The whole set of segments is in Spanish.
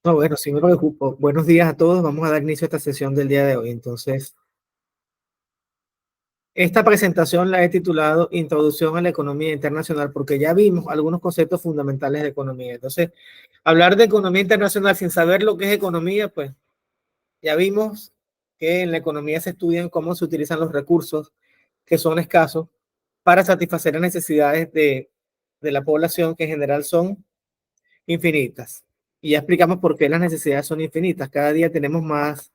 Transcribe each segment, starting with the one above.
No, bueno, sí me preocupo. Buenos días a todos. Vamos a dar inicio a esta sesión del día de hoy. Entonces, esta presentación la he titulado Introducción a la Economía Internacional porque ya vimos algunos conceptos fundamentales de economía. Entonces, hablar de economía internacional sin saber lo que es economía, pues ya vimos que en la economía se estudian cómo se utilizan los recursos que son escasos para satisfacer las necesidades de la población, que en general son infinitas. Y ya explicamos por qué las necesidades son infinitas. Cada día tenemos más.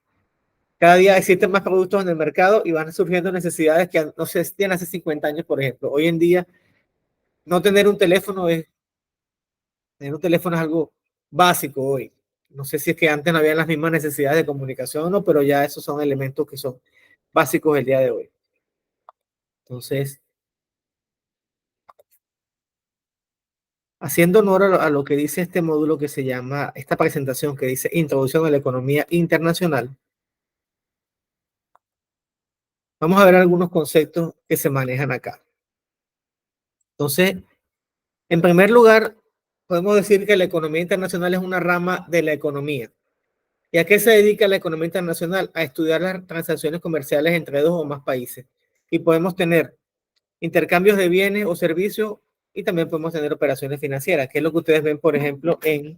Cada día existen más productos en el mercado y van surgiendo necesidades que no se existían hace 50 años, por ejemplo. Hoy en día, no tener un teléfono es algo básico hoy. No sé si es que antes no había las mismas necesidades de comunicación o no, pero ya esos son elementos que son básicos el día de hoy. Entonces, haciendo honor a lo que dice este módulo que se llama, esta presentación que dice Introducción a la Economía Internacional, vamos a ver algunos conceptos que se manejan acá. Entonces, en primer lugar, podemos decir que la economía internacional es una rama de la economía. ¿Y a qué se dedica la economía internacional? A estudiar las transacciones comerciales entre dos o más países. Y podemos tener intercambios de bienes o servicios y también podemos tener operaciones financieras, que es lo que ustedes ven, por ejemplo, qué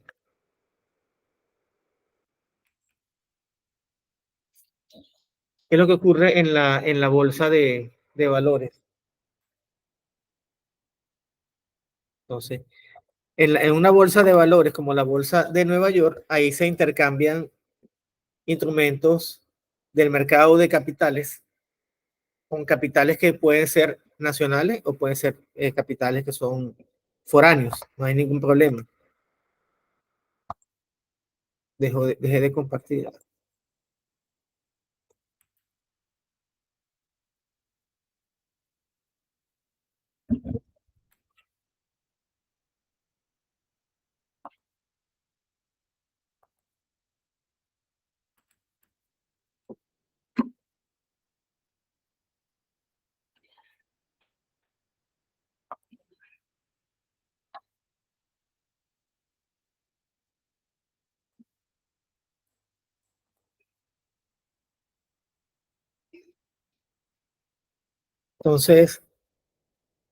es lo que ocurre en la bolsa de valores. Entonces, en una bolsa de valores como la bolsa de Nueva York, ahí se intercambian instrumentos del mercado de capitales con capitales que pueden ser nacionales o pueden ser capitales que son foráneos. No hay ningún problema. Dejé de compartir. Entonces,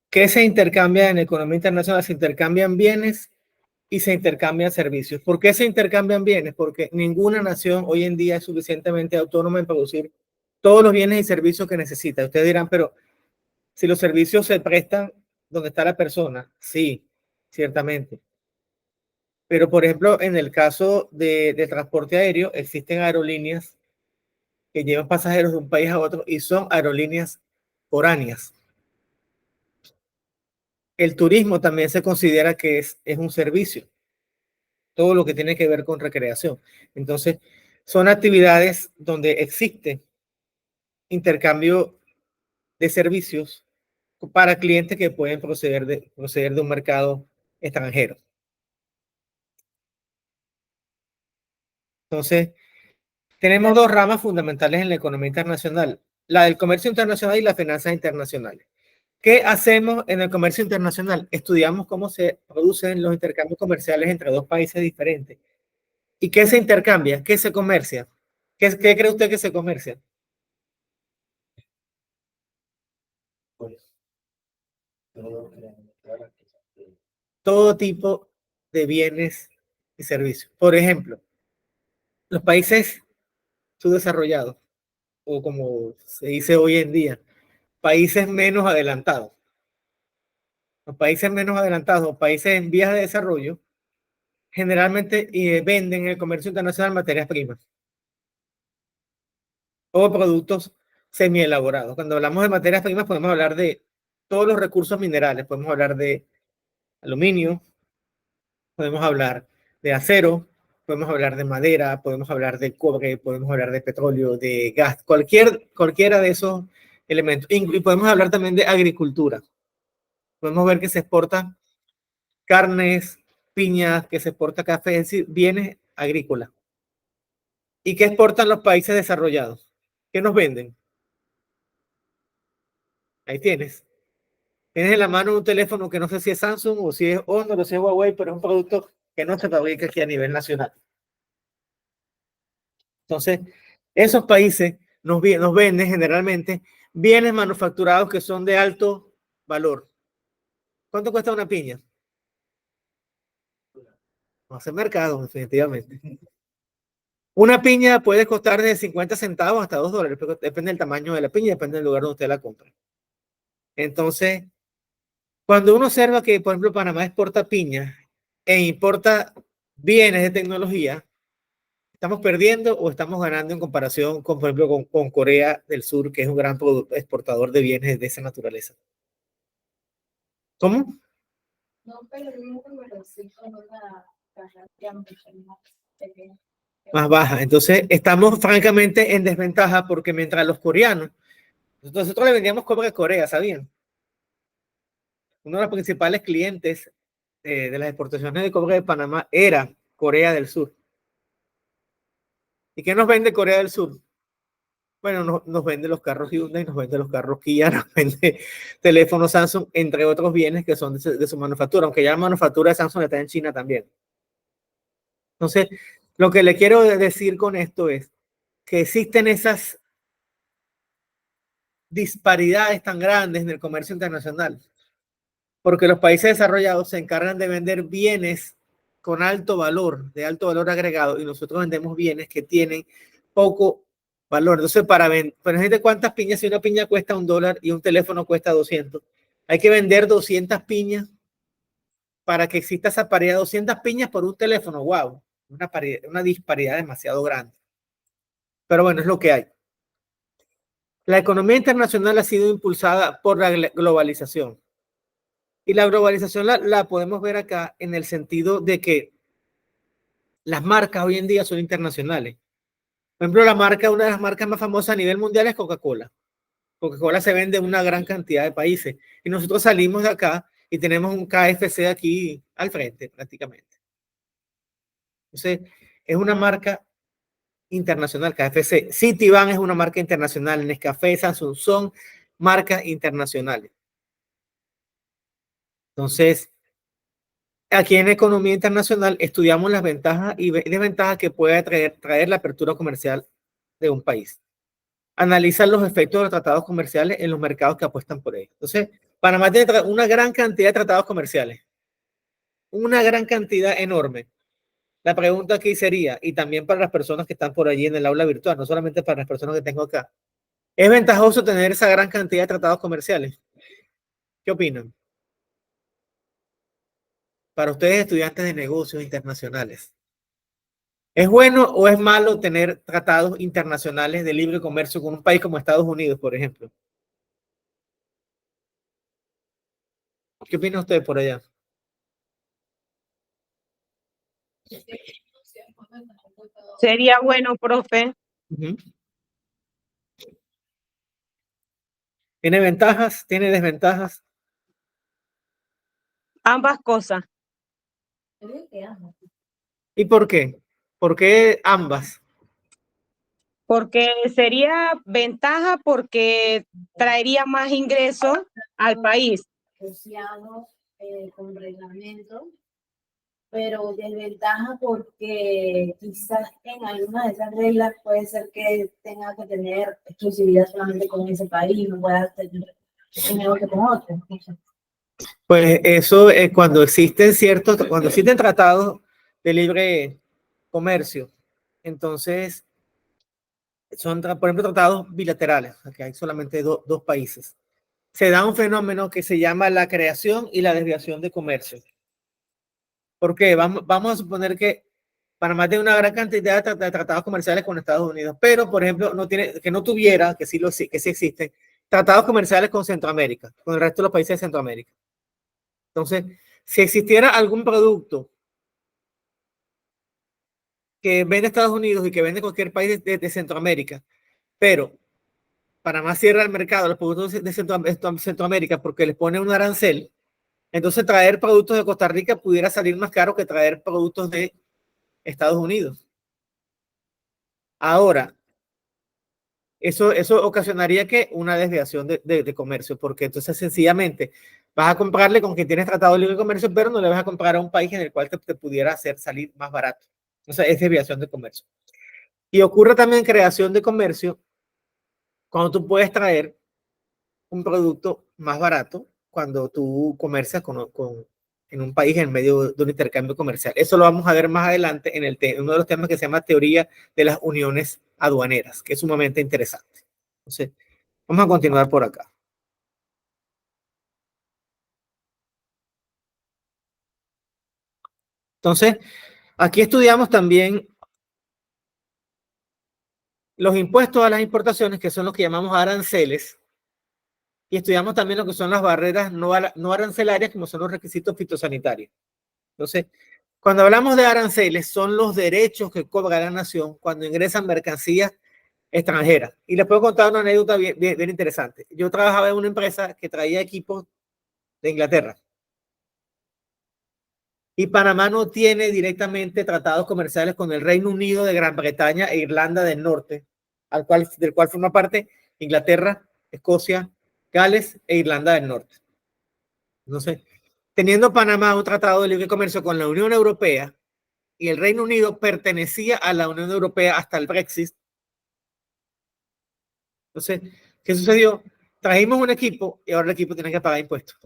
¿qué se intercambia en economía internacional? Se intercambian bienes y se intercambian servicios. ¿Por qué se intercambian bienes? Porque ninguna nación hoy en día es suficientemente autónoma en producir todos los bienes y servicios que necesita. Ustedes dirán, pero si los servicios se prestan donde está la persona, sí, ciertamente. Pero, por ejemplo, en el caso de transporte aéreo, existen aerolíneas que llevan pasajeros de un país a otro y son aerolíneas foráneas. El turismo también se considera que es un servicio, todo lo que tiene que ver con recreación. Entonces, son actividades donde existe intercambio de servicios para clientes que pueden proceder de un mercado extranjero. Entonces, tenemos dos ramas fundamentales en la economía internacional, la del comercio internacional y las finanzas internacionales. ¿Qué hacemos en el comercio internacional? Estudiamos cómo se producen los intercambios comerciales entre dos países diferentes. ¿Y qué se intercambia? ¿Qué se comercia? ¿Qué cree usted que se comercia? Todo tipo de bienes y servicios. Por ejemplo, los países subdesarrollados, o como se dice hoy en día, países menos adelantados. Los países menos adelantados o países en vías de desarrollo generalmente venden en el comercio internacional materias primas o productos semi-elaborados. Cuando hablamos de materias primas podemos hablar de todos los recursos minerales, podemos hablar de aluminio, podemos hablar de acero, podemos hablar de madera, podemos hablar de cobre, podemos hablar de petróleo, de gas, cualquiera de esos elementos. Y podemos hablar también de agricultura. Podemos ver que se exportan carnes, piñas, que se exporta café, es decir, bienes agrícolas. ¿Y qué exportan los países desarrollados? ¿Qué nos venden? Ahí tienes. Tienes en la mano un teléfono que no sé si es Samsung o si es Honor o si es Huawei, pero es un producto que no se fabrica aquí a nivel nacional. Entonces, esos países nos venden generalmente bienes manufacturados que son de alto valor. ¿Cuánto cuesta una piña? No hace mercado, definitivamente. Una piña puede costar de 50 centavos hasta $2, pero depende del tamaño de la piña, depende del lugar donde usted la compra. Entonces, cuando uno observa que, por ejemplo, Panamá exporta piña e importa bienes de tecnología, ¿estamos perdiendo o estamos ganando en comparación con, por ejemplo, con Corea del Sur, que es un gran exportador de bienes de esa naturaleza? ¿Cómo? No, pero sí con una más baja. Entonces, estamos francamente en desventaja porque mientras los coreanos, nosotros le vendíamos cobre a Corea, ¿sabían? Uno de los principales clientes de las exportaciones de cobre de Panamá era Corea del Sur. ¿Y qué nos vende Corea del Sur? Bueno, nos vende los carros Hyundai, nos vende los carros Kia, nos vende teléfonos Samsung, entre otros bienes que son de su manufactura, aunque ya la manufactura de Samsung está en China también. Entonces, lo que le quiero decir con esto es que existen esas disparidades tan grandes en el comercio internacional, porque los países desarrollados se encargan de vender bienes con alto valor, de alto valor agregado, y nosotros vendemos bienes que tienen poco valor. Entonces, para gente, ¿cuántas piñas? Si una piña cuesta $1 y un teléfono cuesta 200, hay que vender 200 piñas para que exista esa paridad. 200 piñas por un teléfono, wow, una disparidad demasiado grande. Pero bueno, es lo que hay. La economía internacional ha sido impulsada por la globalización. Y la globalización la podemos ver acá en el sentido de que las marcas hoy en día son internacionales. Por ejemplo, una de las marcas más famosas a nivel mundial es Coca-Cola. Coca-Cola se vende en una gran cantidad de países. Y nosotros salimos de acá y tenemos un KFC aquí al frente, prácticamente. Entonces, es una marca internacional, KFC. Citibank es una marca internacional. Nescafé, Samsung son marcas internacionales. Entonces, aquí en Economía Internacional estudiamos las ventajas y desventajas que puede traer la apertura comercial de un país. Analizan los efectos de los tratados comerciales en los mercados que apuestan por ellos. Entonces, Panamá tiene una gran cantidad de tratados comerciales, una gran cantidad enorme. La pregunta aquí sería, y también para las personas que están por allí en el aula virtual, no solamente para las personas que tengo acá, ¿es ventajoso tener esa gran cantidad de tratados comerciales? ¿Qué opinan? Para ustedes, estudiantes de negocios internacionales, ¿es bueno o es malo tener tratados internacionales de libre comercio con un país como Estados Unidos, por ejemplo? ¿Qué opina usted por allá? Sería bueno, profe. ¿Tiene ventajas? ¿Tiene desventajas? Ambas cosas. ¿Y por qué? ¿Por qué ambas? Porque sería ventaja porque traería más ingresos al país. Con reglamento, pero desventaja porque quizás en alguna de esas reglas puede ser que tenga que tener exclusividad solamente con ese país, no pueda tener negocio con otro. Pues eso es cuando existen tratados de libre comercio, entonces son, por ejemplo, tratados bilaterales, que hay solamente dos países. Se da un fenómeno que se llama la creación y la desviación de comercio. ¿Por qué? Vamos a suponer que Panamá tiene una gran cantidad de tratados comerciales con Estados Unidos, pero, por ejemplo, no tuviera, que sí existen, tratados comerciales con Centroamérica, con el resto de los países de Centroamérica. Entonces, si existiera algún producto que vende Estados Unidos y que vende cualquier país de Centroamérica, pero Panamá cierra el mercado a los productos de Centroamérica porque les pone un arancel, entonces traer productos de Costa Rica pudiera salir más caro que traer productos de Estados Unidos. Ahora, eso ocasionaría que una desviación de comercio, porque entonces sencillamente vas a comprarle con quien tienes tratado de libre comercio, pero no le vas a comprar a un país en el cual te pudiera hacer salir más barato. O sea, es desviación de comercio. Y ocurre también creación de comercio cuando tú puedes traer un producto más barato cuando tú comercias en un país en medio de un intercambio comercial. Eso lo vamos a ver más adelante en uno de los temas que se llama teoría de las uniones aduaneras, que es sumamente interesante. Entonces, vamos a continuar por acá. Entonces, aquí estudiamos también los impuestos a las importaciones, que son los que llamamos aranceles, y estudiamos también lo que son las barreras no arancelarias, como son los requisitos fitosanitarios. Entonces, cuando hablamos de aranceles, son los derechos que cobra la nación cuando ingresan mercancías extranjeras. Y les puedo contar una anécdota bien interesante. Yo trabajaba en una empresa que traía equipos de Inglaterra. Y Panamá no tiene directamente tratados comerciales con el Reino Unido de Gran Bretaña e Irlanda del Norte, del cual forma parte Inglaterra, Escocia, Gales e Irlanda del Norte. No sé. Teniendo Panamá un tratado de libre comercio con la Unión Europea y el Reino Unido pertenecía a la Unión Europea hasta el Brexit. Entonces, ¿qué sucedió? Trajimos un equipo y ahora el equipo tiene que pagar impuestos.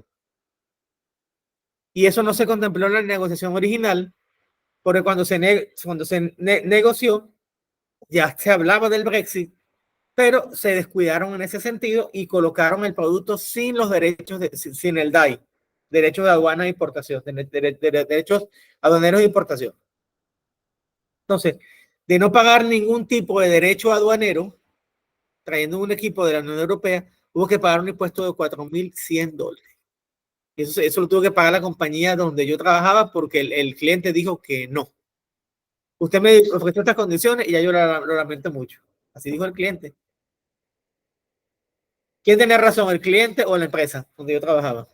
Y eso no se contempló en la negociación original, porque cuando se negoció, ya se hablaba del Brexit, pero se descuidaron en ese sentido y colocaron el producto sin los derechos, sin el DAI, derechos de aduana e importación, derechos aduaneros de importación. Entonces, de no pagar ningún tipo de derecho aduanero, trayendo un equipo de la Unión Europea, hubo que pagar un impuesto de $4,100. Eso lo tuvo que pagar la compañía donde yo trabajaba porque el cliente dijo que no. Usted me ofreció estas condiciones y ya yo lo lamento mucho. Así dijo el cliente. ¿Quién tenía razón, el cliente o la empresa donde yo trabajaba?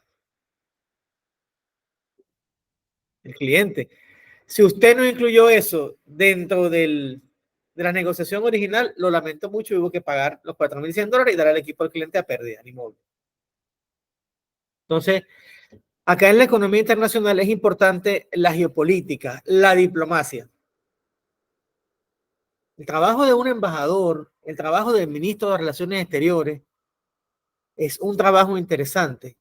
El cliente. Si usted no incluyó eso dentro de la negociación original, lo lamento mucho y hubo que pagar los $4,100 y dar al equipo al cliente a pérdida, ni modo. Entonces, acá en la economía internacional es importante la geopolítica, la diplomacia. El trabajo de un embajador, el trabajo del ministro de Relaciones Exteriores es un trabajo interesante,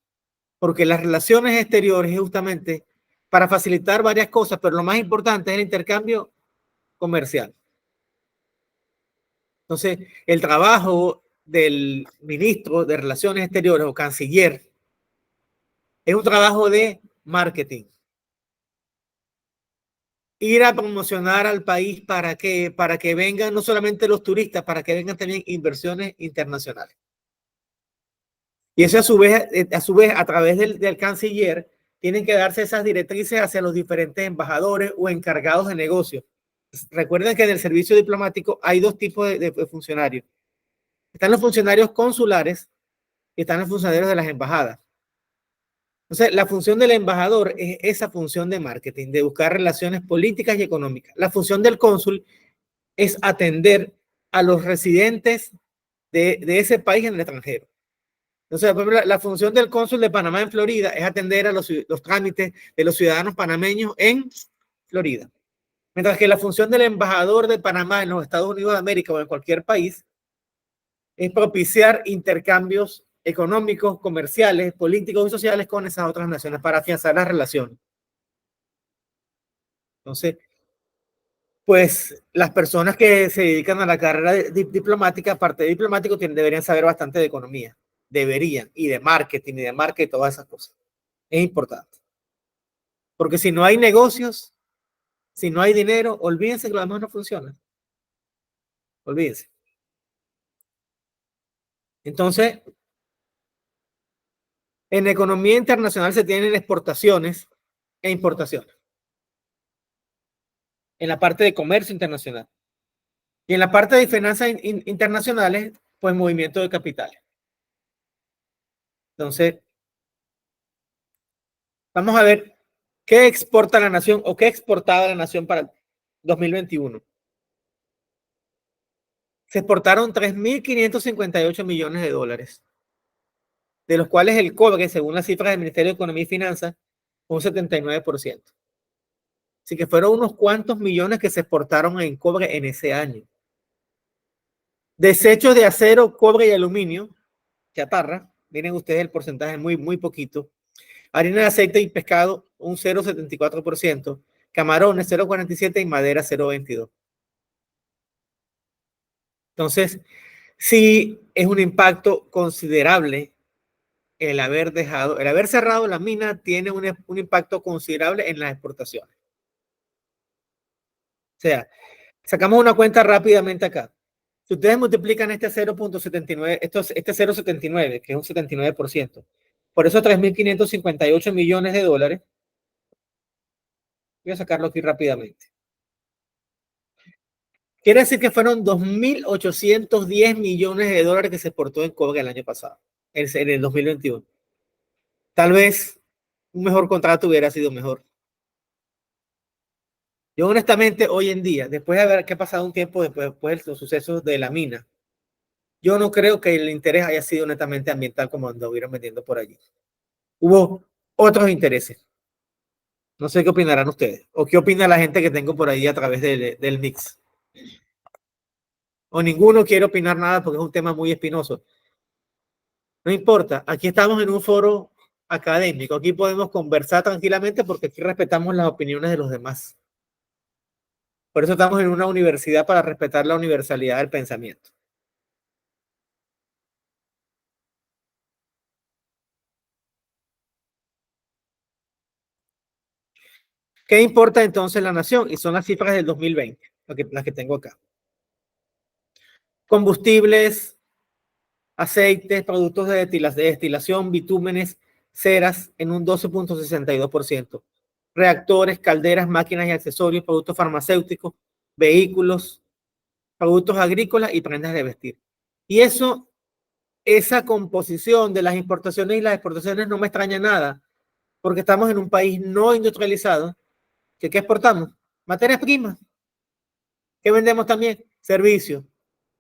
porque las relaciones exteriores es justamente para facilitar varias cosas, pero lo más importante es el intercambio comercial. Entonces, el trabajo del ministro de Relaciones Exteriores o canciller es un trabajo de marketing. Ir a promocionar al país para que vengan no solamente los turistas, para que vengan también inversiones internacionales. Y eso a su vez, a través del canciller, tienen que darse esas directrices hacia los diferentes embajadores o encargados de negocios. Recuerden que en el servicio diplomático hay dos tipos de funcionarios. Están los funcionarios consulares y están los funcionarios de las embajadas. Entonces, la función del embajador es esa función de marketing, de buscar relaciones políticas y económicas. La función del cónsul es atender a los residentes de ese país en el extranjero. Entonces, por ejemplo, la función del cónsul de Panamá en Florida es atender a los trámites de los ciudadanos panameños en Florida. Mientras que la función del embajador de Panamá en los Estados Unidos de América o en cualquier país es propiciar intercambios económicos, comerciales, políticos y sociales con esas otras naciones para afianzar las relaciones. Entonces, pues las personas que se dedican a la carrera diplomática, aparte de diplomático, deberían saber bastante de economía. Deberían, y de marketing, todas esas cosas. Es importante. Porque si no hay negocios, si no hay dinero, olvídense que lo demás no funciona. Olvídense. Entonces, en economía internacional se tienen exportaciones e importaciones. En la parte de comercio internacional. Y en la parte de finanzas internacionales, pues movimiento de capitales. Entonces, vamos a ver qué exporta la nación o qué exportaba la nación para el 2021. Se exportaron 3.558 millones de dólares, de los cuales el cobre, según las cifras del Ministerio de Economía y Finanzas, un 79%. Así que fueron unos cuantos millones que se exportaron en cobre en ese año. Desechos de acero, cobre y aluminio, chatarra, miren ustedes el porcentaje, muy poquito. Harina de aceite y pescado, un 0,74%. Camarones, 0,47% y madera, 0,22%. Entonces, sí es un impacto considerable el haber cerrado la mina tiene un impacto considerable en las exportaciones. O sea, sacamos una cuenta rápidamente acá. Si ustedes multiplican este 0,79, este 0,79, que es un 79%, por eso 3.558 millones de dólares, voy a sacarlo aquí rápidamente. Quiere decir que fueron 2.810 millones de dólares que se exportó en cobre el año pasado, en el 2021. Tal vez un mejor contrato hubiera sido mejor. Yo honestamente hoy en día, después de haber que pasado un tiempo después de los sucesos de la mina, yo no creo que el interés haya sido netamente ambiental como anduvieron vendiendo por allí. Hubo otros intereses. No sé qué opinarán ustedes. O qué opina la gente que tengo por ahí a través del mix. O ninguno quiere opinar nada porque es un tema muy espinoso. No importa. Aquí estamos en un foro académico. Aquí podemos conversar tranquilamente porque aquí respetamos las opiniones de los demás. Por eso estamos en una universidad para respetar la universalidad del pensamiento. ¿Qué importa entonces la nación? Y son las cifras del 2020, las que tengo acá. Combustibles, aceites, productos de destilación, bitúmenes, ceras en un 12,62%. Reactores, calderas, máquinas y accesorios, productos farmacéuticos, vehículos, productos agrícolas y prendas de vestir. Y esa composición de las importaciones y las exportaciones no me extraña nada, porque estamos en un país no industrializado. ¿Qué exportamos? Materias primas. ¿Qué vendemos también? Servicios.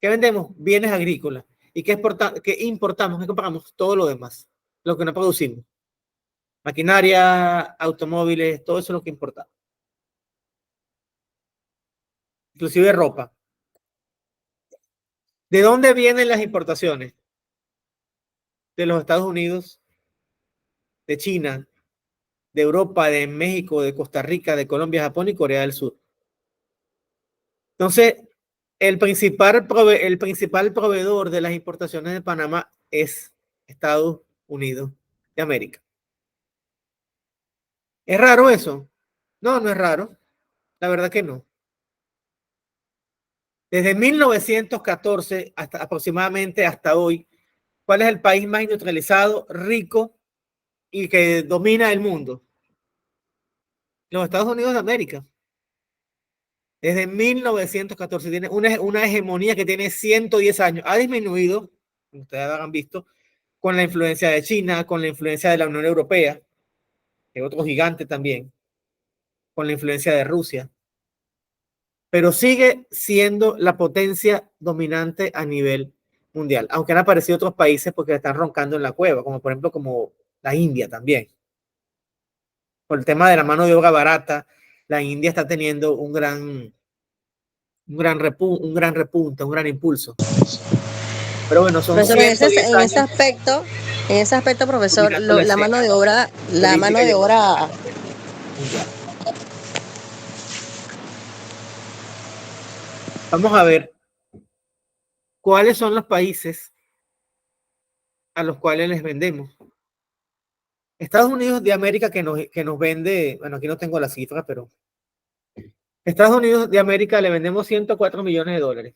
¿Qué vendemos? Bienes agrícolas. ¿Y qué importamos? ¿Qué compramos? Todo lo demás, lo que no producimos. Maquinaria, automóviles, todo eso es lo que importamos. Inclusive ropa. ¿De dónde vienen las importaciones? De los Estados Unidos, de China, de Europa, de México, de Costa Rica, de Colombia, Japón y Corea del Sur. Entonces, el principal proveedor de las importaciones de Panamá es Estados Unidos de América. ¿Es raro eso? No, no es raro. La verdad que no. Desde 1914 hasta aproximadamente hasta hoy, ¿cuál es el país más industrializado, rico y que domina el mundo? Los Estados Unidos de América. Desde 1914 tiene una hegemonía que tiene 110 años. Ha disminuido, como ustedes habrán visto, con la influencia de China, con la influencia de la Unión Europea, que es otro gigante también, con la influencia de Rusia, pero sigue siendo la potencia dominante a nivel mundial, aunque han aparecido otros países porque están roncando en la cueva, como por ejemplo como la India también. Por el tema de la mano de obra barata, la India está teniendo un gran repunte, un gran impulso. Pero bueno, son Profesor, 110 en años. en ese aspecto, profesor, Dominando la la mano escena de obra, política y económica mundial. Vamos a ver cuáles son los países a los cuales les vendemos. Estados Unidos de América que nos vende, bueno, aquí no tengo la cifra, pero Estados Unidos de América le vendemos 104 millones de dólares.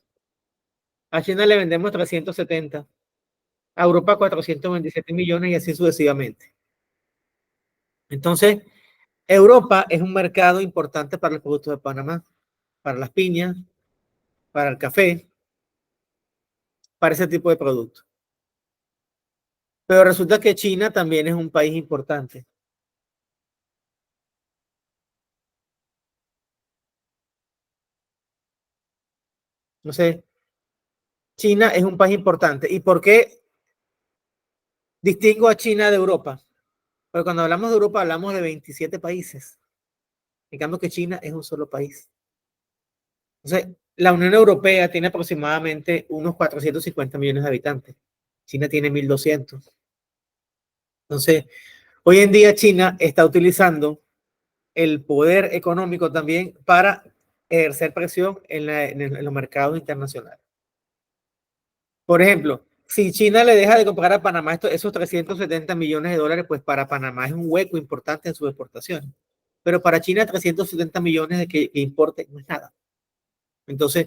A China le vendemos 370. A Europa 427 millones y así sucesivamente. Entonces, Europa es un mercado importante para los productos de Panamá, para las piñas, para el café, para ese tipo de productos. Pero resulta que China también es un país importante. Entonces, China es un país importante. ¿Y por qué distingo a China de Europa? Porque cuando hablamos de Europa hablamos de 27 países. En cambio que China es un solo país. Entonces, La Unión Europea tiene aproximadamente unos 450 millones de habitantes. China tiene 1.200. Entonces, hoy en día China está utilizando el poder económico también para ejercer presión en los mercados internacionales. Por ejemplo, si China le deja de comprar a Panamá esos 370 millones de dólares, pues para Panamá es un hueco importante en sus exportaciones. Pero para China 370 millones de que importe no es nada. Entonces,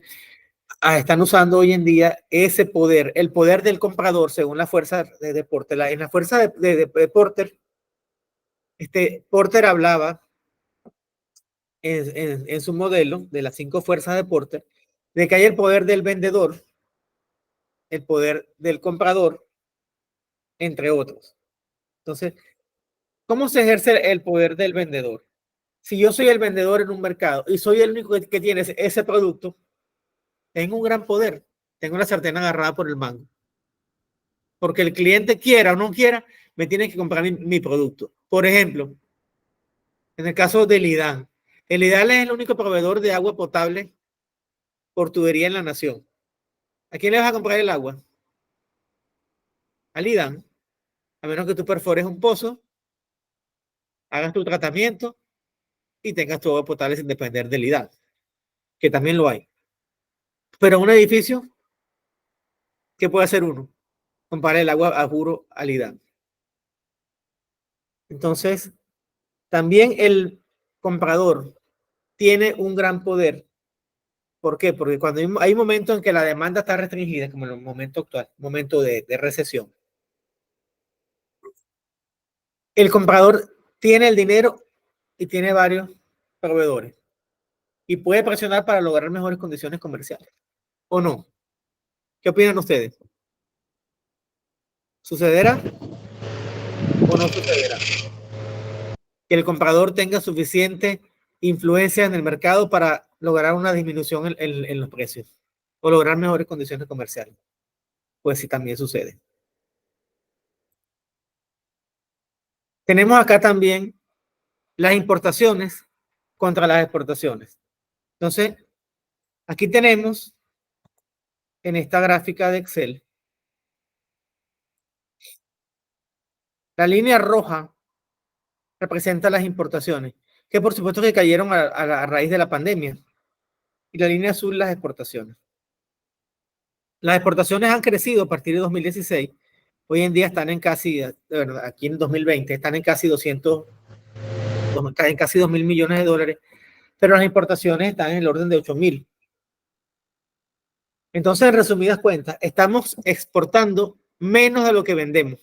están usando hoy en día ese poder, el poder del comprador según la fuerza de Porter. En la fuerza de Porter, Porter hablaba en su modelo de las 5 fuerzas de Porter, de que hay el poder del vendedor, el poder del comprador, entre otros. Entonces, ¿cómo se ejerce el poder del vendedor? Si yo soy el vendedor en un mercado y soy el único que tiene ese producto, tengo un gran poder, tengo la sartén agarrada por el mango. Porque el cliente quiera o no quiera, me tiene que comprar mi producto. Por ejemplo, en el caso del IDAN, el IDAN es el único proveedor de agua potable por tubería en la nación. ¿A quién le vas a comprar el agua? Al IDAN, a menos que tú perfores un pozo, hagas tu tratamiento y tengas tu agua potable sin depender del IDAN, que también lo hay. Pero en un edificio, ¿qué puede hacer uno? Comprar el agua a juro al IDAN. Entonces, también el comprador tiene un gran poder. ¿Por qué? Porque cuando hay momentos en que la demanda está restringida, como en el momento actual, momento de recesión, el comprador tiene el dinero y tiene varios proveedores y puede presionar para lograr mejores condiciones comerciales. ¿O no? ¿Qué opinan ustedes? ¿Sucederá o no sucederá? Que el comprador tenga suficiente influencia en el mercado para lograr una disminución en los precios o lograr mejores condiciones comerciales. Pues sí, también sucede. Tenemos acá también las importaciones contra las exportaciones. Entonces, aquí tenemos en esta gráfica de Excel, la línea roja representa las importaciones, que por supuesto que cayeron a raíz de la pandemia, y la línea azul las exportaciones. Las exportaciones han crecido a partir de 2016, hoy en día están en casi, aquí en 2020, están en casi 2.000 millones de dólares, pero las importaciones están en el orden de 8.000. Entonces, en resumidas cuentas, estamos exportando menos de lo que vendemos.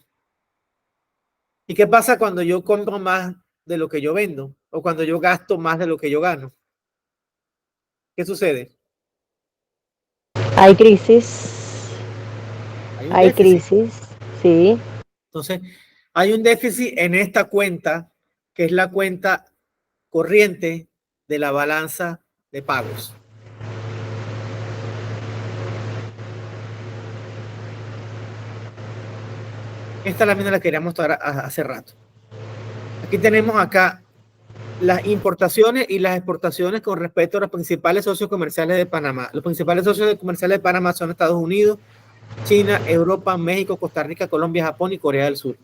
¿Y qué pasa cuando yo compro más de lo que yo vendo? O cuando yo gasto más de lo que yo gano. ¿Qué sucede? Hay crisis, Hay un hay déficit. crisis, sí. Entonces, hay un déficit en esta cuenta, que es la cuenta corriente de la balanza de pagos. Esta lámina la quería mostrar hace rato. Aquí tenemos acá las importaciones y las exportaciones con respecto a los principales socios comerciales de Panamá. Los principales socios comerciales de Panamá son Estados Unidos, China, Europa, México, Costa Rica, Colombia, Japón y Corea del Sur.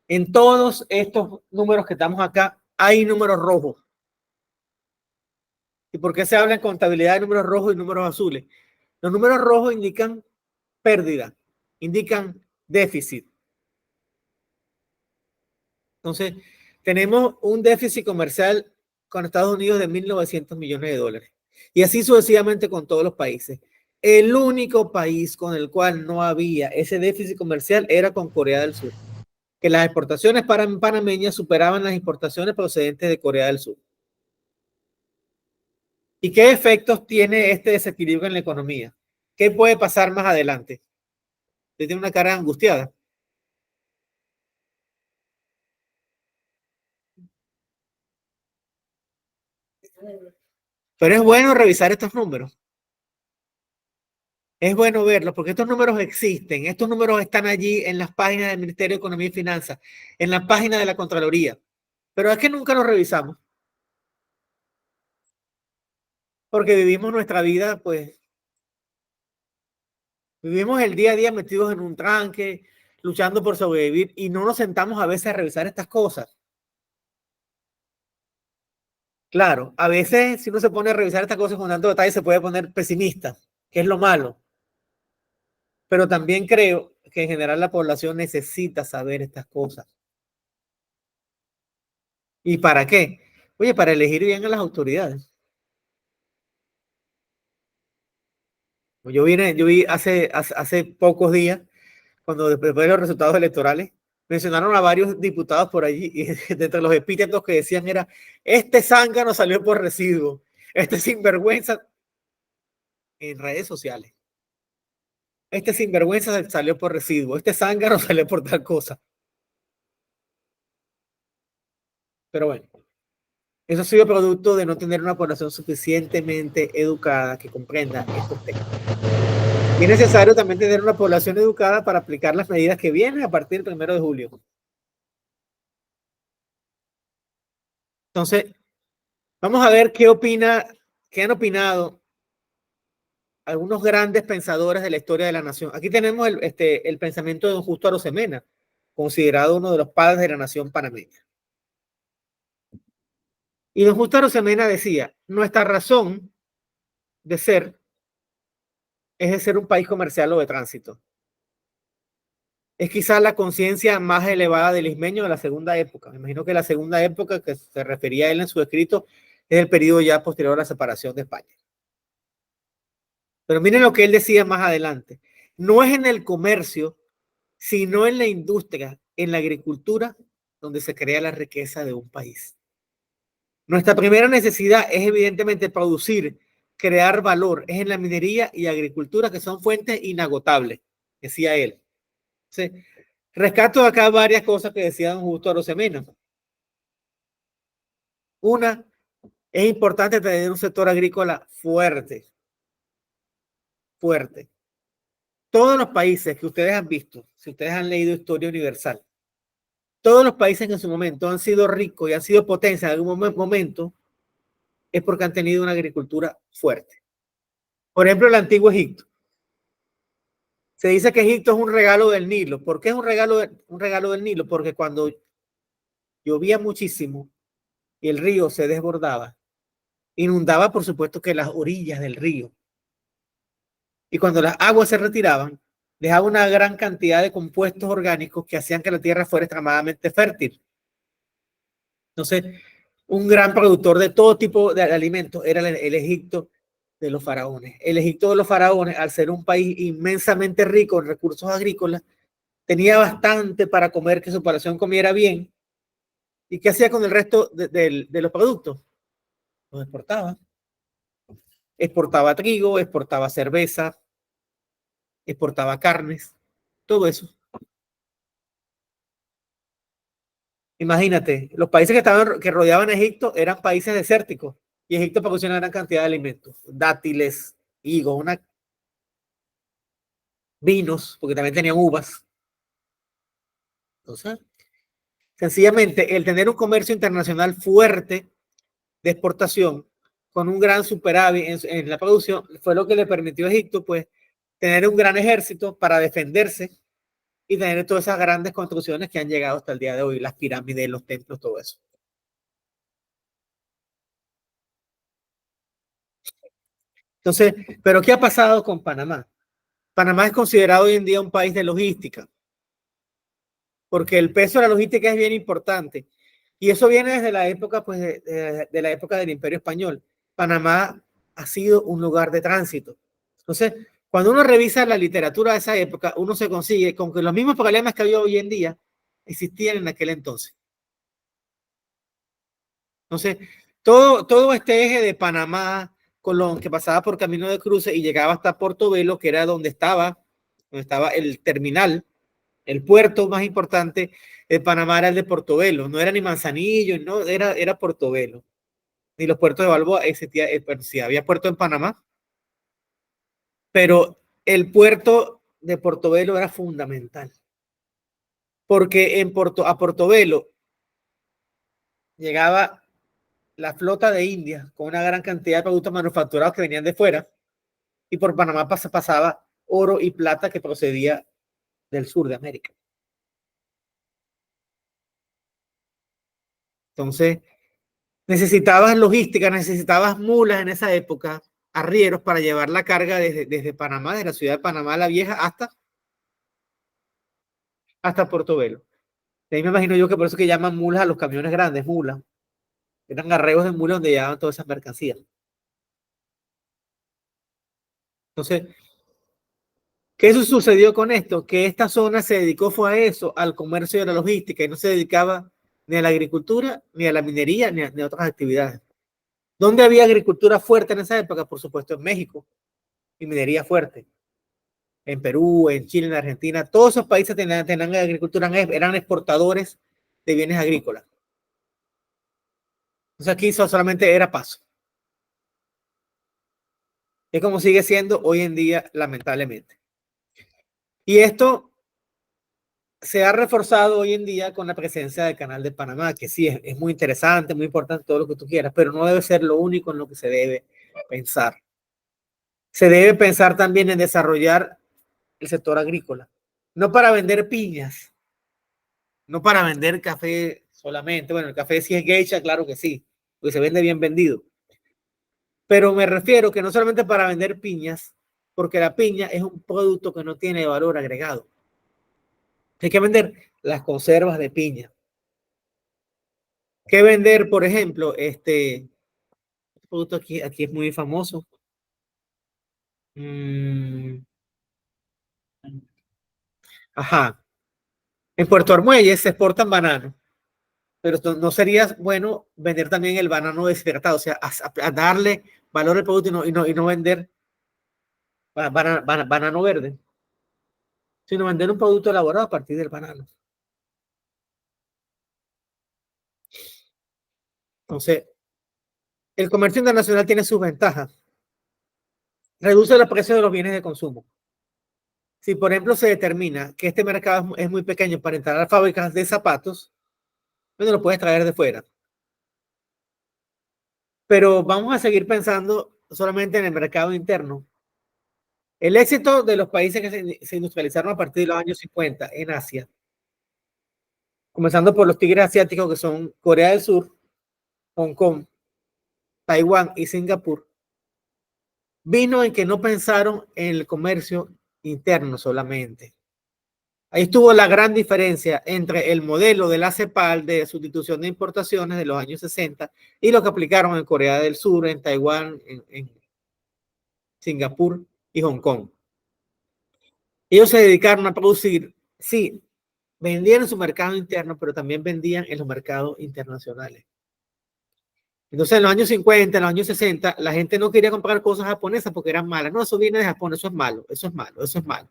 En todos estos números que estamos acá hay números rojos. ¿Y por qué se habla en contabilidad de números rojos y números azules? Los números rojos indican pérdida, indican déficit. Entonces, tenemos un déficit comercial con Estados Unidos de 1.900 millones de dólares. Y así sucesivamente con todos los países. El único país con el cual no había ese déficit comercial era con Corea del Sur, que las exportaciones panameñas superaban las importaciones procedentes de Corea del Sur. ¿Y qué efectos tiene este desequilibrio en la economía? ¿Qué puede pasar más adelante? Usted tiene una cara angustiada. Pero es bueno revisar estos números. Es bueno verlos porque estos números existen. Estos números están allí en las páginas del Ministerio de Economía y Finanzas, en la página de la Contraloría. Pero es que nunca los revisamos. porque vivimos nuestra vida, pues, vivimos el día a día metidos en un tranque, luchando por sobrevivir, y no nos sentamos a veces a revisar estas cosas. Claro, a veces si uno se pone a revisar estas cosas con tanto detalle se puede poner pesimista, que es lo malo. Pero también creo que en general la población necesita saber estas cosas. ¿Y para qué? Oye, para elegir bien a las autoridades. Yo vi hace pocos días, cuando después de los resultados electorales, mencionaron a varios diputados por allí, y entre los epítetos que decían era: este zángano salió por residuo, este sinvergüenza, en redes sociales. Este sinvergüenza salió por residuo, este zángano salió por tal cosa. Pero bueno, eso ha sido producto de no tener una población suficientemente educada que comprenda estos temas. Y es necesario también tener una población educada para aplicar las medidas que vienen a partir del 1 de julio. Entonces, vamos a ver qué han opinado algunos grandes pensadores de la historia de la nación. Aquí tenemos el pensamiento de don Justo Arosemena, considerado uno de los padres de la nación panameña. Y don Justo Arosemena decía: nuestra razón de ser es de ser un país comercial o de tránsito. Es quizás la conciencia más elevada del ismeño de la segunda época. Me imagino que la segunda época que se refería a él en su escrito es el periodo ya posterior a la separación de España. Pero miren lo que él decía más adelante: no es en el comercio, sino en la industria, en la agricultura, donde se crea la riqueza de un país. Nuestra primera necesidad es evidentemente producir, crear valor. Es en la minería y agricultura, que son fuentes inagotables, decía él. ¿Sí? Rescato acá varias cosas que decía don Justo Arosemena. Una, es importante tener un sector agrícola fuerte. Fuerte. Todos los países que ustedes han visto, si ustedes han leído Historia Universal, todos los países que en su momento han sido ricos y han sido potencia en algún momento, es porque han tenido una agricultura fuerte. Por ejemplo, el antiguo Egipto. Se dice que Egipto es un regalo del Nilo. ¿Por qué es un regalo del Nilo? Porque cuando llovía muchísimo y el río se desbordaba, inundaba, por supuesto, que las orillas del río. Y cuando las aguas se retiraban, dejaba una gran cantidad de compuestos orgánicos que hacían que la tierra fuera extremadamente fértil. Entonces, un gran productor de todo tipo de alimentos era el Egipto de los faraones. El Egipto de los faraones, al ser un país inmensamente rico en recursos agrícolas, tenía bastante para comer, que su población comiera bien. ¿Y qué hacía con el resto de los productos? Los exportaba. Exportaba trigo, exportaba cerveza, exportaba carnes, todo eso. Imagínate, los países que rodeaban a Egipto eran países desérticos y Egipto producía una gran cantidad de alimentos, dátiles, higos, vinos, porque también tenían uvas. Entonces, sencillamente, el tener un comercio internacional fuerte de exportación con un gran superávit en la producción fue lo que le permitió a Egipto, pues, tener un gran ejército para defenderse y tener todas esas grandes construcciones que han llegado hasta el día de hoy, las pirámides, los templos, todo eso. Entonces, ¿pero qué ha pasado con Panamá? Panamá es considerado hoy en día un país de logística, porque el peso de la logística es bien importante. Y eso viene desde la época, pues, de la época del Imperio Español. Panamá ha sido un lugar de tránsito. Entonces, cuando uno revisa la literatura de esa época, uno se consigue con que los mismos problemas que hay hoy en día existían en aquel entonces. Entonces, todo este eje de Panamá, Colón, que pasaba por Camino de Cruces y llegaba hasta Portobelo, que era donde estaba el terminal, el puerto más importante de Panamá era el de Portobelo, no era ni Manzanillo, no, era Portobelo. Ni los puertos de Balboa existía, sí, había puerto en Panamá, pero el puerto de Portobelo era fundamental, porque a Portobelo llegaba la flota de India con una gran cantidad de productos manufacturados que venían de fuera, y por Panamá pasaba oro y plata que procedía del sur de América. Entonces, necesitabas logística, necesitabas mulas en esa época, arrieros para llevar la carga desde Panamá, de la ciudad de Panamá la Vieja, hasta Portobelo. De ahí me imagino yo que por eso que llaman mulas a los camiones grandes, mulas. Eran arreos de mulas donde llevaban todas esas mercancías. Entonces, ¿qué sucedió con esto? Que esta zona se dedicó fue a eso, al comercio y a la logística, y no se dedicaba ni a la agricultura, ni a la minería, ni a otras actividades. ¿Dónde había agricultura fuerte en esa época? Por supuesto, en México, y minería fuerte. En Perú, en Chile, en Argentina, todos esos países tenían agricultura, eran exportadores de bienes agrícolas. Entonces aquí solamente era paso. Es como sigue siendo hoy en día, lamentablemente. Y esto se ha reforzado hoy en día con la presencia del Canal de Panamá, que sí es muy interesante, muy importante, todo lo que tú quieras, pero no debe ser lo único en lo que se debe pensar. Se debe pensar también en desarrollar el sector agrícola, no para vender piñas, no para vender café solamente. Bueno, el café sí es geisha, claro que sí, porque se vende bien vendido. Pero me refiero que no solamente para vender piñas, porque la piña es un producto que no tiene valor agregado. Hay que vender las conservas de piña. Que vender, por ejemplo, este producto aquí es muy famoso. Ajá. En Puerto Armuelles se exportan bananos, pero no sería bueno vender también el banano deshidratado, o sea, a darle valor al producto y no vender banano verde, sino vender un producto elaborado a partir del banano. Entonces, el comercio internacional tiene sus ventajas. Reduce los precios de los bienes de consumo. Si, por ejemplo, se determina que este mercado es muy pequeño para entrar a fábricas de zapatos, bueno, lo puedes traer de fuera. Pero vamos a seguir pensando solamente en el mercado interno. El éxito de los países que se industrializaron a partir de los años 50 en Asia, comenzando por los tigres asiáticos que son Corea del Sur, Hong Kong, Taiwán y Singapur, vino en que no pensaron en el comercio interno solamente. Ahí estuvo la gran diferencia entre el modelo de la CEPAL de sustitución de importaciones de los años 60 y lo que aplicaron en Corea del Sur, en Taiwán, en Singapur y Hong Kong. Ellos se dedicaron a producir, sí, vendían en su mercado interno, pero también vendían en los mercados internacionales. Entonces, en los años 50, en los años 60, la gente no quería comprar cosas japonesas porque eran malas. No, eso viene de Japón, eso es malo, eso es malo, eso es malo.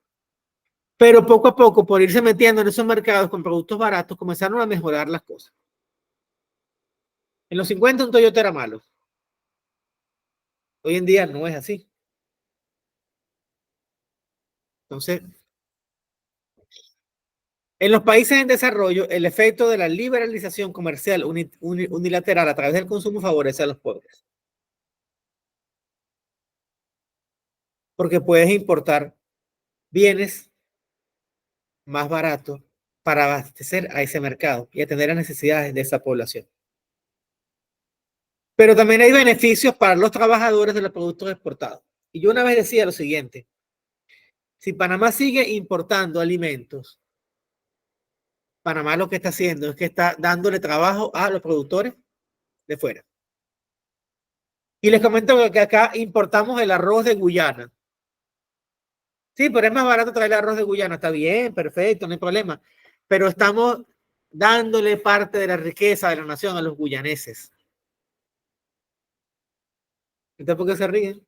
Pero poco a poco, por irse metiendo en esos mercados con productos baratos, comenzaron a mejorar las cosas. En los 50 un Toyota era malo. Hoy en día no es así. Entonces, en los países en desarrollo, el efecto de la liberalización comercial unilateral a través del consumo favorece a los pobres. Porque puedes importar bienes más baratos para abastecer a ese mercado y atender las necesidades de esa población. Pero también hay beneficios para los trabajadores de los productos exportados. Y yo una vez decía lo siguiente: si Panamá sigue importando alimentos, Panamá lo que está haciendo es que está dándole trabajo a los productores de fuera. Y les comento que acá importamos el arroz de Guyana. Sí, pero es más barato traer el arroz de Guyana. Está bien, perfecto, no hay problema. Pero estamos dándole parte de la riqueza de la nación a los guyaneses. ¿Entonces por qué se ríen?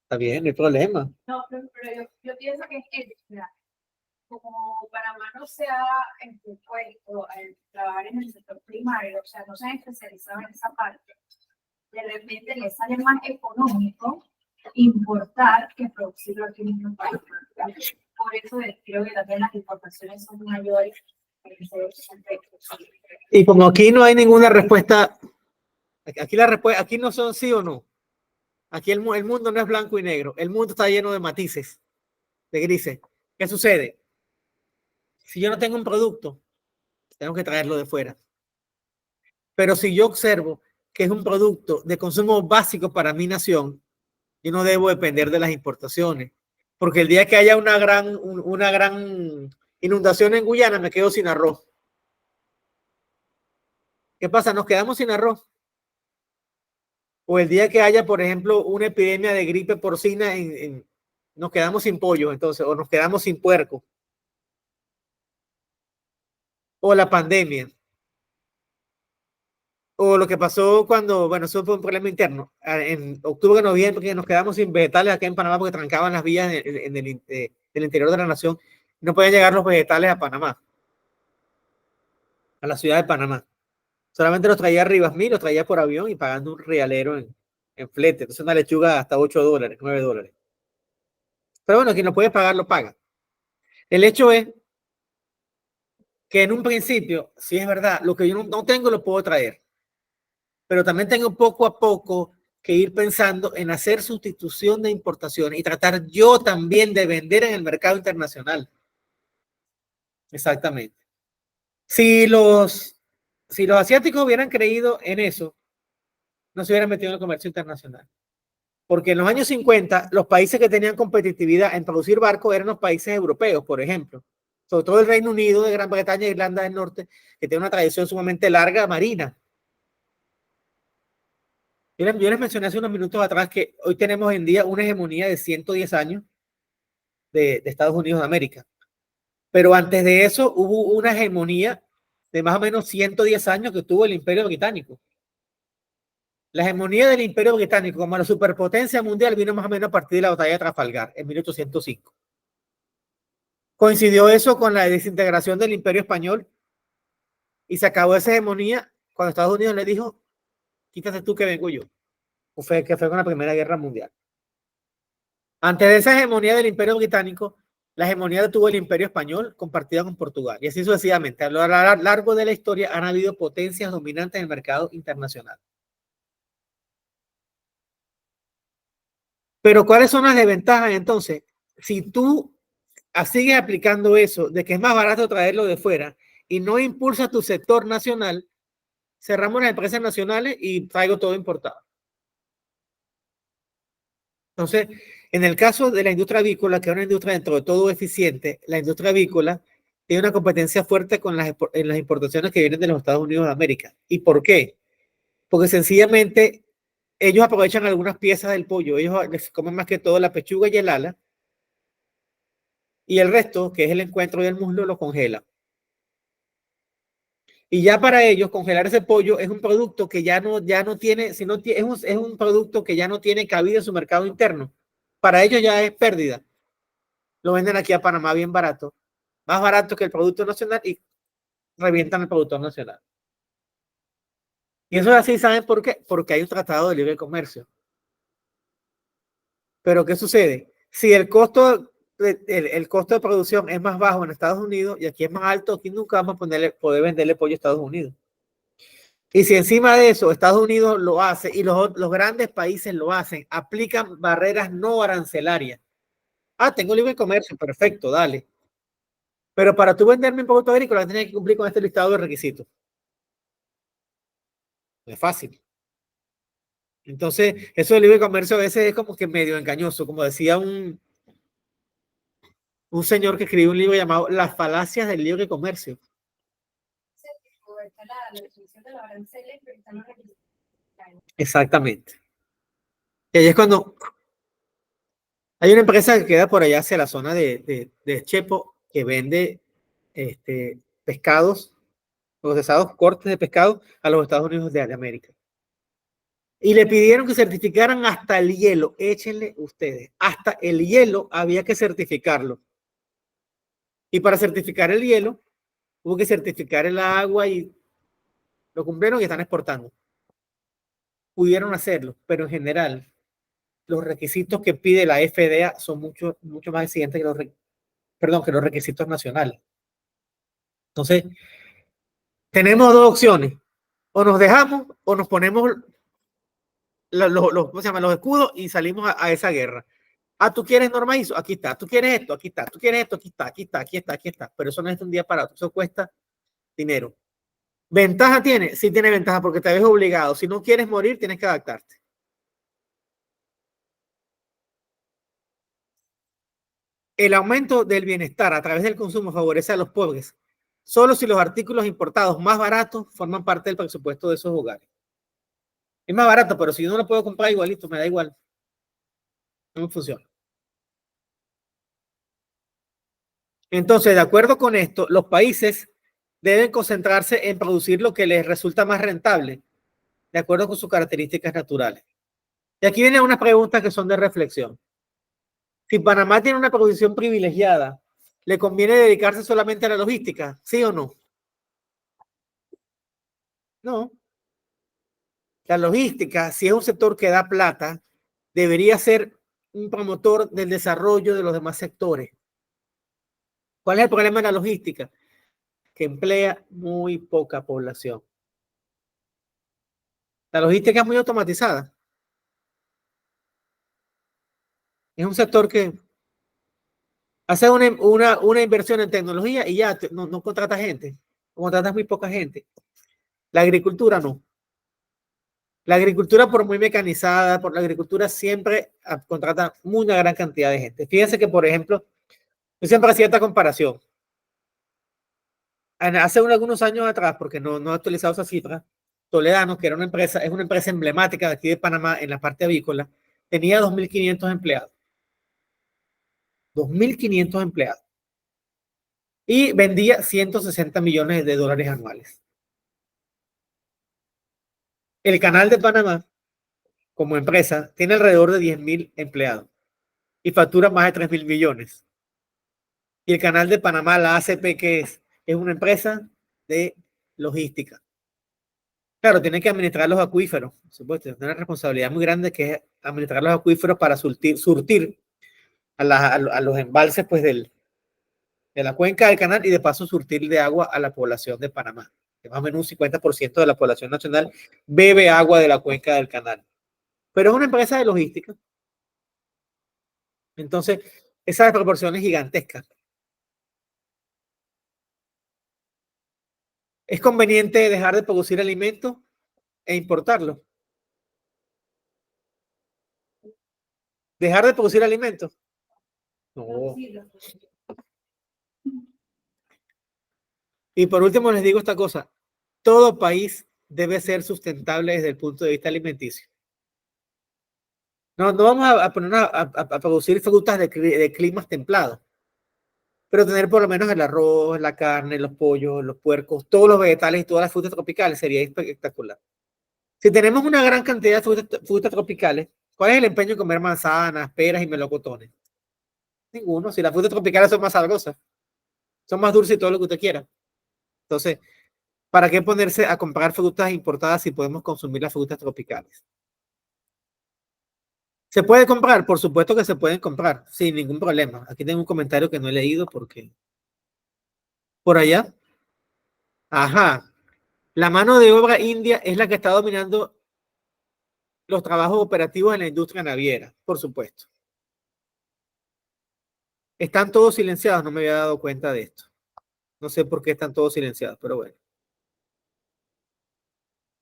Está bien, no hay problema. No, pero yo pienso que como Panamá no se ha puesto a trabajar en el sector primario, o sea, no se ha especializado en esa parte, de repente le sale más económico importar que producirlo aquí en nuestro país. Por eso creo que también las importaciones son mayores Y como aquí no hay ninguna respuesta, aquí la respuesta, aquí no son sí o no. Aquí el mundo no es blanco y negro, el mundo está lleno de matices, de grises. ¿Qué sucede? Si yo no tengo un producto, tengo que traerlo de fuera. Pero si yo observo que es un producto de consumo básico para mi nación, yo no debo depender de las importaciones. Porque el día que haya una gran inundación en Guyana, me quedo sin arroz. ¿Qué pasa? Nos quedamos sin arroz. O el día que haya, por ejemplo, una epidemia de gripe porcina, nos quedamos sin pollo, entonces, o nos quedamos sin puerco. O la pandemia. O lo que pasó cuando, bueno, eso fue un problema interno. En octubre, noviembre, que nos quedamos sin vegetales aquí en Panamá porque trancaban las vías del interior de la nación. No podían llegar los vegetales a Panamá, a la ciudad de Panamá. Solamente los traía Rivas Mil, los traía por avión y pagando un realero en flete. Entonces una lechuga hasta $8, $9. Pero bueno, quien lo puede pagar, lo paga. El hecho es que en un principio, si es verdad, lo que yo no tengo lo puedo traer. Pero también tengo poco a poco que ir pensando en hacer sustitución de importaciones y tratar yo también de vender en el mercado internacional. Exactamente. Si los asiáticos hubieran creído en eso, no se hubieran metido en el comercio internacional. Porque en los años 50, los países que tenían competitividad en producir barcos eran los países europeos, por ejemplo. Sobre todo el Reino Unido, de Gran Bretaña e Irlanda del Norte, que tiene una tradición sumamente larga marina. Yo les mencioné hace unos minutos atrás que hoy tenemos en día una hegemonía de 110 años de Estados Unidos de América. Pero antes de eso hubo una hegemonía de más o menos 110 años que tuvo el Imperio Británico. La hegemonía del Imperio Británico como la superpotencia mundial vino más o menos a partir de la batalla de Trafalgar en 1805. Coincidió eso con la desintegración del Imperio Español y se acabó esa hegemonía cuando Estados Unidos le dijo, quítate tú que vengo yo. Que fue con la Primera Guerra Mundial. Antes de esa hegemonía del Imperio Británico, la hegemonía la tuvo el Imperio Español compartida con Portugal. Y así sucesivamente. A lo largo de la historia han habido potencias dominantes en el mercado internacional. Pero ¿cuáles son las desventajas entonces? Si tú sigues aplicando eso de que es más barato traerlo de fuera y no impulsa tu sector nacional, cerramos las empresas nacionales y traigo todo importado. Entonces, en el caso de la industria avícola, que es una industria dentro de todo eficiente, la industria avícola tiene una competencia fuerte en las importaciones que vienen de los Estados Unidos de América. ¿Y por qué? Porque sencillamente ellos aprovechan algunas piezas del pollo, ellos les comen más que todo la pechuga y el ala, y el resto, que es el encuentro y el muslo, lo congelan. Y ya para ellos, congelar ese pollo es un producto que ya no tiene, es un producto que ya no tiene cabida en su mercado interno. Para ellos ya es pérdida. Lo venden aquí a Panamá bien barato, más barato que el producto nacional y revientan el producto nacional. Y eso es así, ¿saben por qué? Porque hay un tratado de libre comercio. Pero ¿qué sucede? Si el costo de producción es más bajo en Estados Unidos y aquí es más alto, aquí nunca vamos a poder venderle pollo a Estados Unidos. Y si encima de eso Estados Unidos lo hace y los grandes países lo hacen, aplican barreras no arancelarias. Ah, tengo libre comercio, perfecto, dale. Pero para tú venderme un producto agrícola, tienes que cumplir con este listado de requisitos. No es fácil. Entonces, eso del libre comercio a veces es como que medio engañoso, como decía un señor que escribió un libro llamado Las falacias del libre comercio. Exactamente. Y ahí es cuando hay una empresa que queda por allá hacia la zona de Chepo que vende pescados, procesados, cortes de pescado a los Estados Unidos de América. Y le pidieron que certificaran hasta el hielo. Échenle ustedes. Hasta el hielo había que certificarlo. Y para certificar el hielo, hubo que certificar el agua y lo cumplieron y están exportando. Pudieron hacerlo, pero en general, los requisitos que pide la FDA son mucho más exigentes que los requisitos nacionales. Entonces, tenemos dos opciones. O nos dejamos o nos ponemos ¿cómo se llama? Los escudos y salimos a esa guerra. Ah, tú quieres norma ISO, aquí está. Tú quieres esto, aquí está. Tú quieres esto, aquí está, aquí está, aquí está, aquí está. Pero eso no es de un día para otro. Eso cuesta dinero. ¿Ventaja tiene? Sí tiene ventaja porque te ves obligado. Si no quieres morir, tienes que adaptarte. El aumento del bienestar a través del consumo favorece a los pobres, solo si los artículos importados más baratos forman parte del presupuesto de esos hogares. Es más barato, pero si yo no lo puedo comprar igualito, me da igual. No funciona. Entonces, de acuerdo con esto, los países deben concentrarse en producir lo que les resulta más rentable, de acuerdo con sus características naturales. Y aquí vienen unas preguntas que son de reflexión. Si Panamá tiene una posición privilegiada, ¿le conviene dedicarse solamente a la logística? ¿Sí o no? No. La logística, si es un sector que da plata, debería ser un promotor del desarrollo de los demás sectores. ¿Cuál es el problema de la logística? Que emplea muy poca población. La logística es muy automatizada. Es un sector que hace una inversión en tecnología y ya no contrata gente. Contratas muy poca gente. La agricultura no. La agricultura, por muy mecanizada, por la agricultura siempre contrata una gran cantidad de gente. Fíjense que, por ejemplo, yo siempre hacía esta comparación. Hace algunos años atrás, porque no he actualizado esa cifra, Toledano, que era una empresa, es una empresa emblemática de aquí de Panamá en la parte avícola, tenía 2.500 empleados. 2.500 empleados. Y vendía 160 millones de dólares anuales. El Canal de Panamá, como empresa, tiene alrededor de 10.000 empleados y factura más de 3.000 millones. Y el Canal de Panamá, la ACP, que es una empresa de logística. Claro, tienen que administrar los acuíferos, por supuesto, es una responsabilidad muy grande que es administrar los acuíferos para surtir a los embalses pues, de la cuenca del canal y de paso surtir de agua a la población de Panamá. Que más o menos un 50% de la población nacional bebe agua de la cuenca del canal. Pero es una empresa de logística. Entonces, esa proporción es gigantesca. ¿Es conveniente dejar de producir alimentos e importarlos? ¿Dejar de producir alimentos? No. Y por último les digo esta cosa. Todo país debe ser sustentable desde el punto de vista alimenticio. No vamos a poner a producir frutas de climas templados, pero tener por lo menos el arroz, la carne, los pollos, los puercos, todos los vegetales y todas las frutas tropicales sería espectacular. Si tenemos una gran cantidad de frutas tropicales, ¿cuál es el empeño en comer manzanas, peras y melocotones? Ninguno. Si las frutas tropicales son más sabrosas, son más dulces y todo lo que usted quiera. Entonces, ¿para qué ponerse a comprar frutas importadas si podemos consumir las frutas tropicales? ¿Se puede comprar? Por supuesto que se pueden comprar, sin ningún problema. Aquí tengo un comentario que no he leído porque... Por allá. Ajá. La mano de obra india es la que está dominando los trabajos operativos en la industria naviera, por supuesto. Están todos silenciados, no me había dado cuenta de esto. No sé por qué están todos silenciados, pero bueno.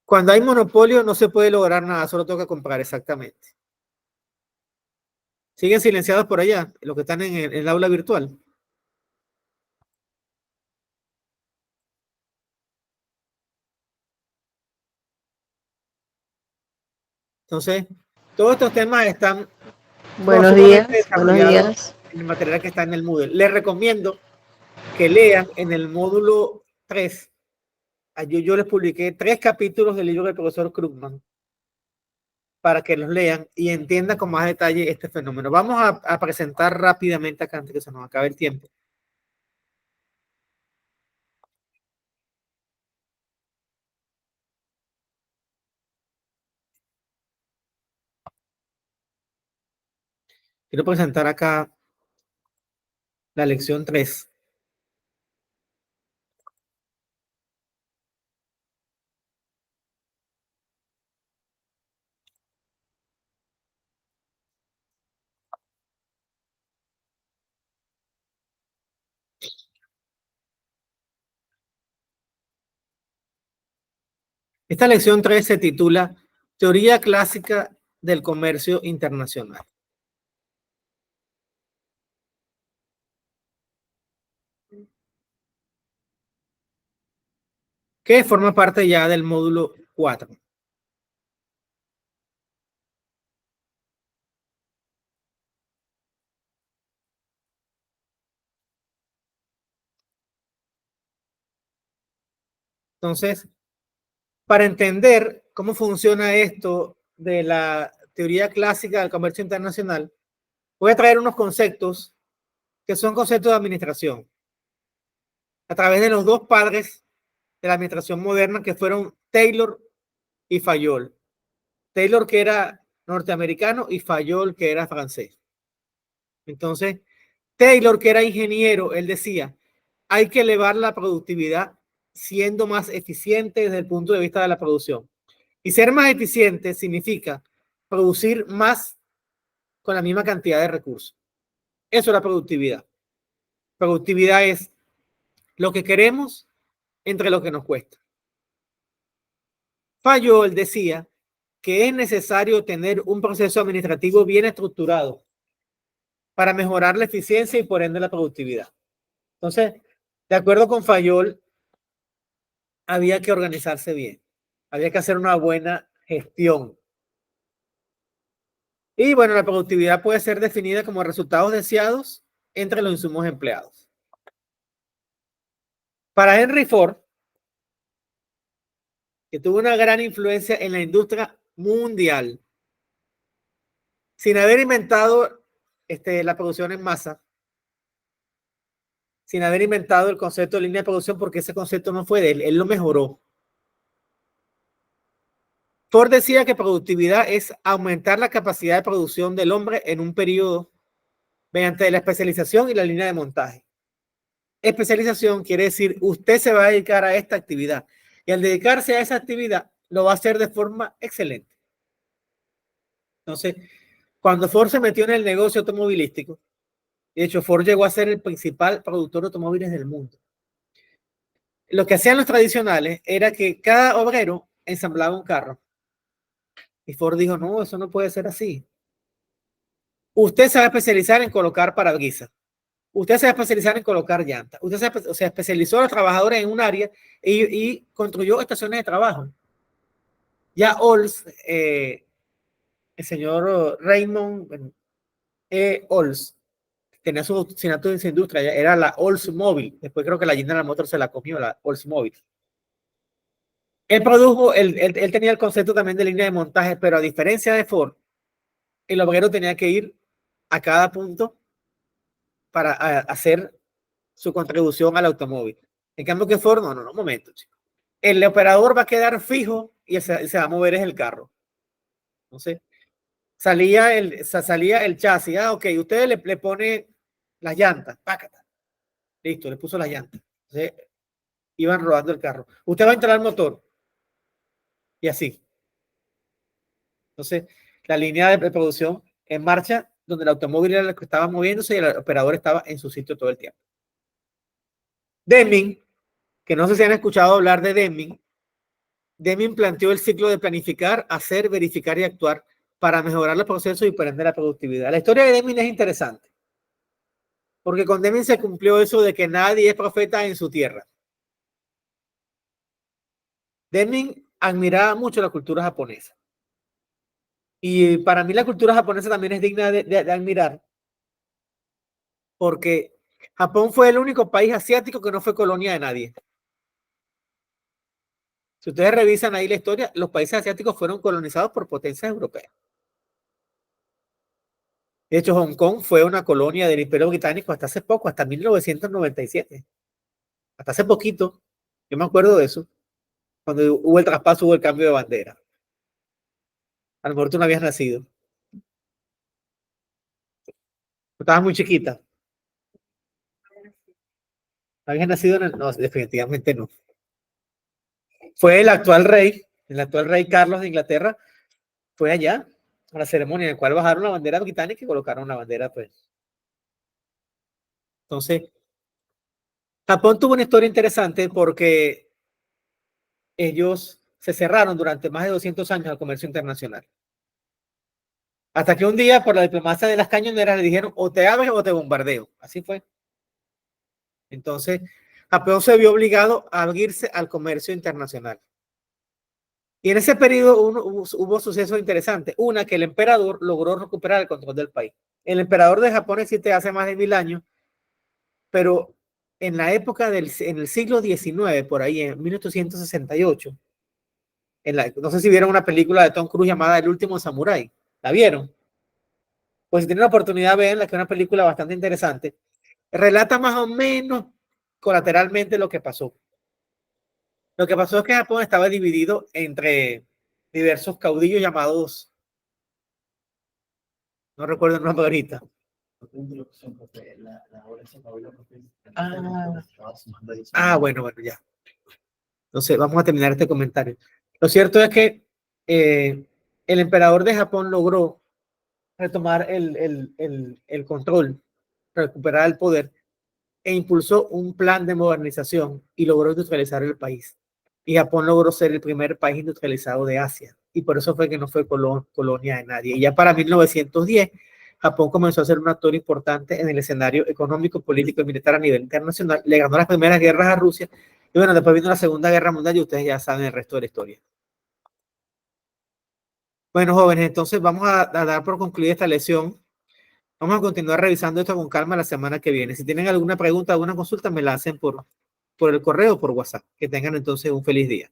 Cuando hay monopolio no se puede lograr nada, solo toca comprar, exactamente. Siguen silenciados por allá, los que están en el aula virtual. Entonces, todos estos temas están Buenos sumamente días, buenos desarrollados días. en el material que está en el Moodle. Les recomiendo que lean en el módulo 3. Yo les publiqué 3 capítulos del libro del profesor Krugman para que los lean y entiendan con más detalle este fenómeno. Vamos a presentar rápidamente acá antes que se nos acabe el tiempo. Quiero presentar acá la lección 3. Esta lección 3 se titula Teoría clásica del comercio internacional. Que forma parte ya del módulo 4. Entonces, para entender cómo funciona esto de la teoría clásica del comercio internacional, voy a traer unos conceptos que son conceptos de administración a través de los dos padres de la administración moderna que fueron Taylor y Fayol. Taylor, que era norteamericano, y Fayol, que era francés. Entonces, Taylor, que era ingeniero, él decía, hay que elevar la productividad siendo más eficiente desde el punto de vista de la producción. Y ser más eficiente significa producir más con la misma cantidad de recursos. Eso es la productividad. Productividad es lo que queremos entre lo que nos cuesta. Fayol decía que es necesario tener un proceso administrativo bien estructurado para mejorar la eficiencia y por ende la productividad. Entonces, de acuerdo con Fayol, había que organizarse bien, había que hacer una buena gestión. Y bueno, la productividad puede ser definida como resultados deseados entre los insumos empleados. Para Henry Ford, que tuvo una gran influencia en la industria mundial, sin haber inventado la producción en masa, sin haber inventado el concepto de línea de producción, porque ese concepto no fue de él, él lo mejoró. Ford decía que productividad es aumentar la capacidad de producción del hombre en un periodo mediante la especialización y la línea de montaje. Especialización quiere decir usted se va a dedicar a esta actividad y al dedicarse a esa actividad lo va a hacer de forma excelente. Entonces, cuando Ford se metió en el negocio automovilístico, de hecho Ford llegó a ser el principal productor de automóviles del mundo. Lo que hacían los tradicionales era que cada obrero ensamblaba un carro. Y Ford dijo, no, eso no puede ser así. Usted se va a especializar en colocar parabrisas. Usted se va a especializar en colocar llantas. Usted se especializó a los trabajadores en un área y construyó estaciones de trabajo. Ya Olds, el señor Raymond Olds, tenía su sinato en esa industria, era la Oldsmobile. Después creo que la General Motors se la comió, la Oldsmobile. Él produjo, él tenía el concepto también de línea de montaje, pero a diferencia de Ford, el obrero tenía que ir a cada punto para hacer su contribución al automóvil. En cambio que Ford, no, un momento, chico. El operador va a quedar fijo y se va a mover es el carro. Entonces, salía el chasis. Ah, ok, usted le pone las llantas, pácata. Listo, le puso las llantas. Entonces, iban rodando el carro. Usted va a instalar el motor. Y así. Entonces, la línea de producción en marcha, donde el automóvil era el que estaba moviéndose y el operador estaba en su sitio todo el tiempo. Deming, que no sé si han escuchado hablar de Deming, Deming planteó el ciclo de planificar, hacer, verificar y actuar para mejorar los procesos y por ende la productividad. La historia de Deming es interesante, porque con Deming se cumplió eso de que nadie es profeta en su tierra. Deming admiraba mucho la cultura japonesa. Y para mí la cultura japonesa también es digna de admirar, porque Japón fue el único país asiático que no fue colonia de nadie. Si ustedes revisan ahí la historia, los países asiáticos fueron colonizados por potencias europeas. De hecho, Hong Kong fue una colonia del Imperio Británico hasta hace poco, hasta 1997. Hasta hace poquito, yo me acuerdo de eso, cuando hubo el traspaso, hubo el cambio de bandera. A lo mejor tú no habías nacido. Estabas muy chiquita. ¿Habías nacido en el... No, definitivamente no. Fue el actual rey Carlos de Inglaterra, fue allá a la ceremonia en la cual bajaron la bandera británica y colocaron la bandera, pues. Entonces, Japón tuvo una historia interesante porque ellos se cerraron durante más de 200 años al comercio internacional. Hasta que un día, por la diplomacia de las cañoneras, le dijeron o te abres o te bombardeo. Así fue. Entonces, Japón se vio obligado a abrirse al comercio internacional. Y en ese periodo hubo sucesos interesantes. Una, que el emperador logró recuperar el control del país. El emperador de Japón existe hace más de 1000 años, pero en la época en el siglo XIX, por ahí, en 1868, no sé si vieron una película de Tom Cruise llamada El último samurái. ¿La vieron? Pues si tienen la oportunidad, veanla, que es una película bastante interesante. Relata más o menos colateralmente lo que pasó. Lo que pasó es que Japón estaba dividido entre diversos caudillos llamados, no recuerdo el nombre ahorita. Bueno, ya. Entonces, vamos a terminar este comentario. Lo cierto es que el emperador de Japón logró retomar el control, recuperar el poder, e impulsó un plan de modernización y logró industrializar el país. Y Japón logró ser el primer país industrializado de Asia. Y por eso fue que no fue colonia de nadie. Y ya para 1910, Japón comenzó a ser un actor importante en el escenario económico, político y militar a nivel internacional. Le ganó las primeras guerras a Rusia. Y bueno, después vino la Segunda Guerra Mundial y ustedes ya saben el resto de la historia. Bueno, jóvenes, entonces vamos a dar por concluida esta lección. Vamos a continuar revisando esto con calma la semana que viene. Si tienen alguna pregunta, alguna consulta, me la hacen por el correo o por WhatsApp. Que tengan entonces un feliz día.